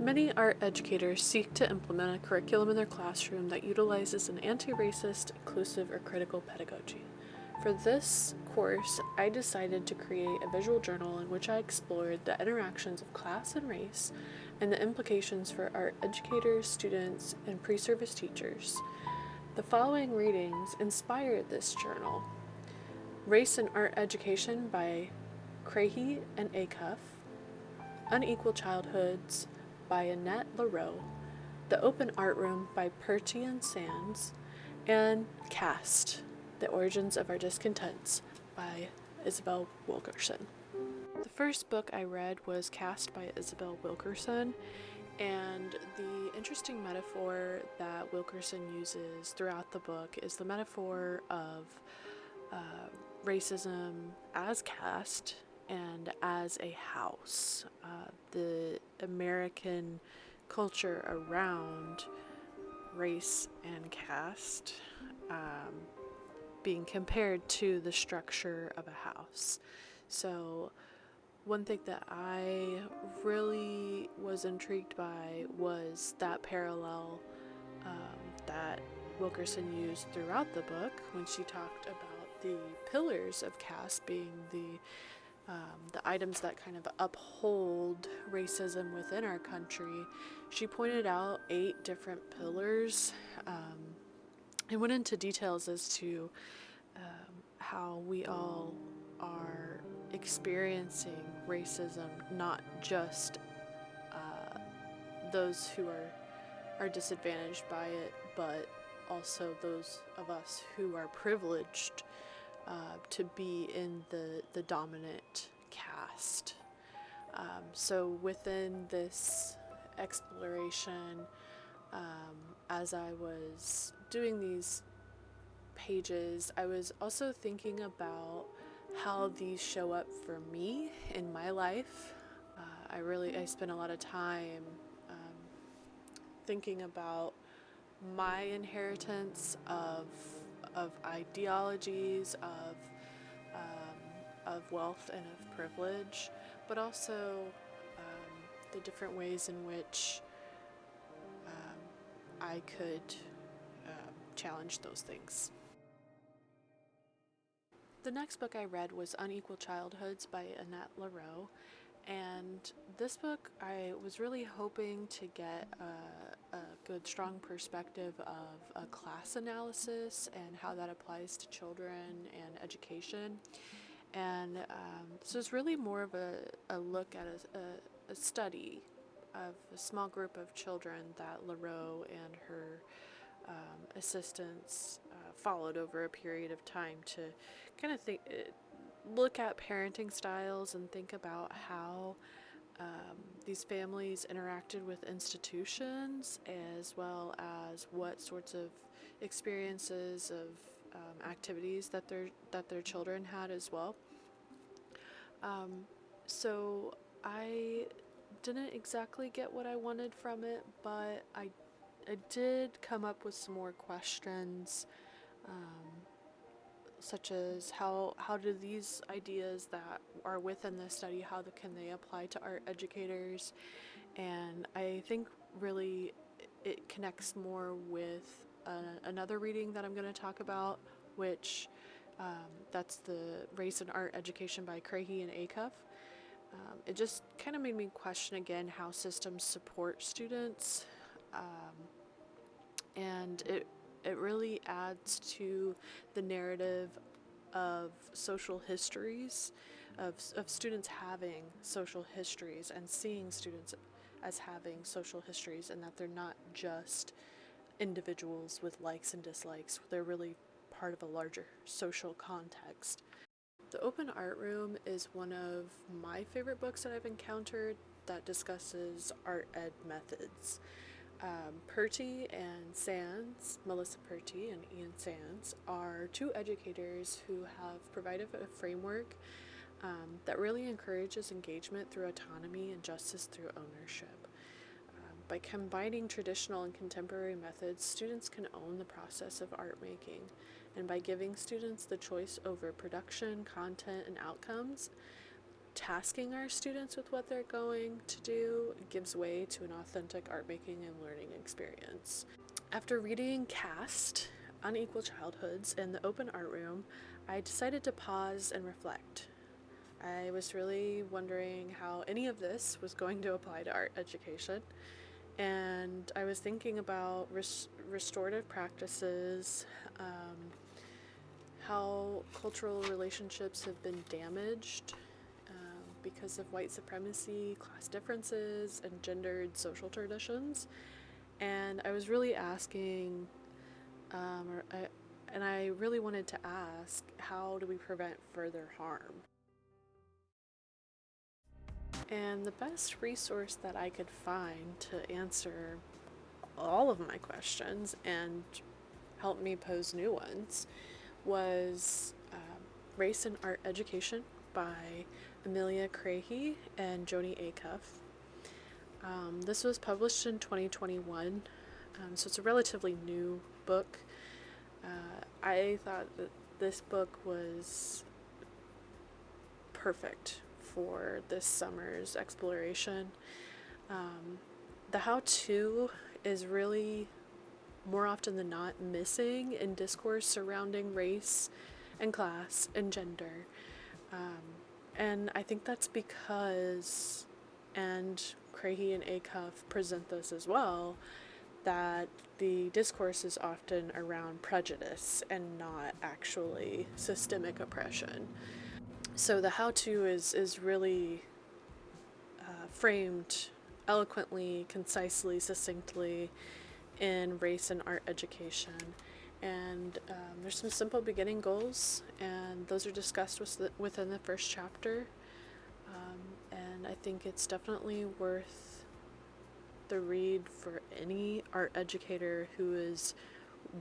Many art educators seek to implement a curriculum in their classroom that utilizes an anti-racist, inclusive, or critical pedagogy. For this course, I decided to create a visual journal in which I explored the interactions of class and race and the implications for art educators, students, and pre-service teachers. The following readings inspired this journal: Race and Art Education by Craigie and Acuff, Unequal Childhoods by Annette Lareau, The Open Art Room by Purty and Sands, and Caste, The Origins of Our Discontents by Isabel Wilkerson. The first book I read was Caste by Isabel Wilkerson, and the interesting metaphor that Wilkerson uses throughout the book is the metaphor of racism as caste and as a house. The American culture around race and caste being compared to the structure of a house. So one thing that I really was intrigued by was that parallel that Wilkerson used throughout the book when she talked about the pillars of caste being the items that kind of uphold racism within our country. She pointed out 8 different pillars and went into details as to how we all are experiencing racism, not just those who are disadvantaged by it, but also those of us who are privileged to be in the dominant caste. So within this exploration, as I was doing these pages, I was also thinking about how these show up for me in my life. I spent a lot of time thinking about my inheritance of ideologies, of wealth and of privilege, but also the different ways in which I could challenge those things. The next book I read was Unequal Childhoods by Annette Lareau, and this book I was really hoping to get a good, strong perspective of a class analysis and how that applies to children and education. And this was really more of a look at a study of a small group of children that Lareau and her assistants followed over a period of time to kind of look at parenting styles and think about how these families interacted with institutions, as well as what sorts of experiences of activities that their children had as well. So I didn't exactly get what I wanted from it, but I did come up with some more questions, such as how do these ideas that are within this study, how can they apply to art educators? And I think really it connects more with another reading that I'm going to talk about, which that's the Race and Art Education by Craigie and Acuff. It just kind of made me question again how systems support students, and it really adds to the narrative of social histories, of students having social histories and seeing students as having social histories, and that they're not just individuals with likes and dislikes, they're really part of a larger social context. The Open Art Room is one of my favorite books that I've encountered that discusses art ed methods. Purty and Sands, Melissa Purty and Ian Sands, are 2 educators who have provided a framework that really encourages engagement through autonomy and justice through ownership. By combining traditional and contemporary methods, students can own the process of art making, and by giving students the choice over production, content, and outcomes, tasking our students with what they're going to do gives way to an authentic art making and learning experience. After reading Cast, Unequal Childhoods, and The Open Art Room, I decided to pause and reflect. I was really wondering how any of this was going to apply to art education, and I was thinking about restorative practices, how cultural relationships have been damaged because of white supremacy, class differences, and gendered social traditions. And I was really asking, and I really wanted to ask, how do we prevent further harm? And the best resource that I could find to answer all of my questions and help me pose new ones was Race and Art Education by Amelia Crahy and Joni Acuff. This was published in 2021, so it's a relatively new book. I thought that this book was perfect for this summer's exploration. The how-to is really, more often than not, missing in discourse surrounding race and class and gender. And I think that's because, and Crahy and Acuff present this as well, that the discourse is often around prejudice and not actually systemic oppression. So the how-to is really framed eloquently, concisely, succinctly in race and art education. And there's some simple beginning goals, and those are discussed within the first chapter. And I think it's definitely worth the read for any art educator who is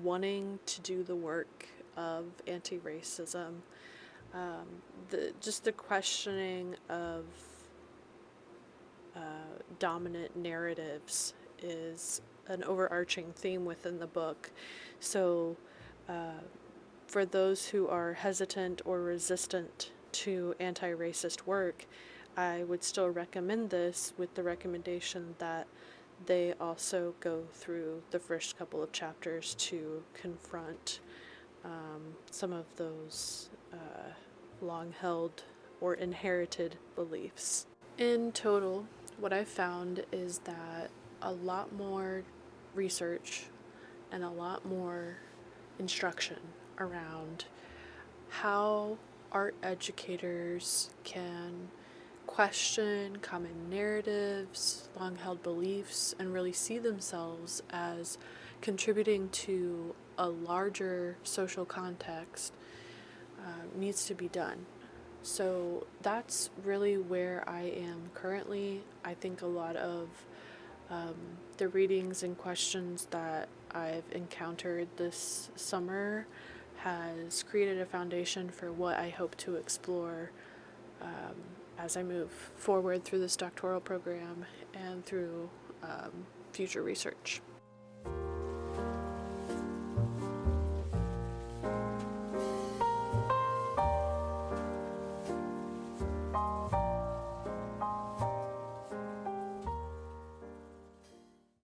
wanting to do the work of anti-racism. The questioning of dominant narratives is an overarching theme within the book. So for those who are hesitant or resistant to anti-racist work, I would still recommend this, with the recommendation that they also go through the first couple of chapters to confront some of those long-held or inherited beliefs. In total, what I've found is that a lot more research and a lot more instruction around how art educators can question common narratives, long-held beliefs, and really see themselves as contributing to a larger social context needs to be done. So that's really where I am currently. I think a lot of the readings and questions that I've encountered this summer has created a foundation for what I hope to explore as I move forward through this doctoral program and through future research.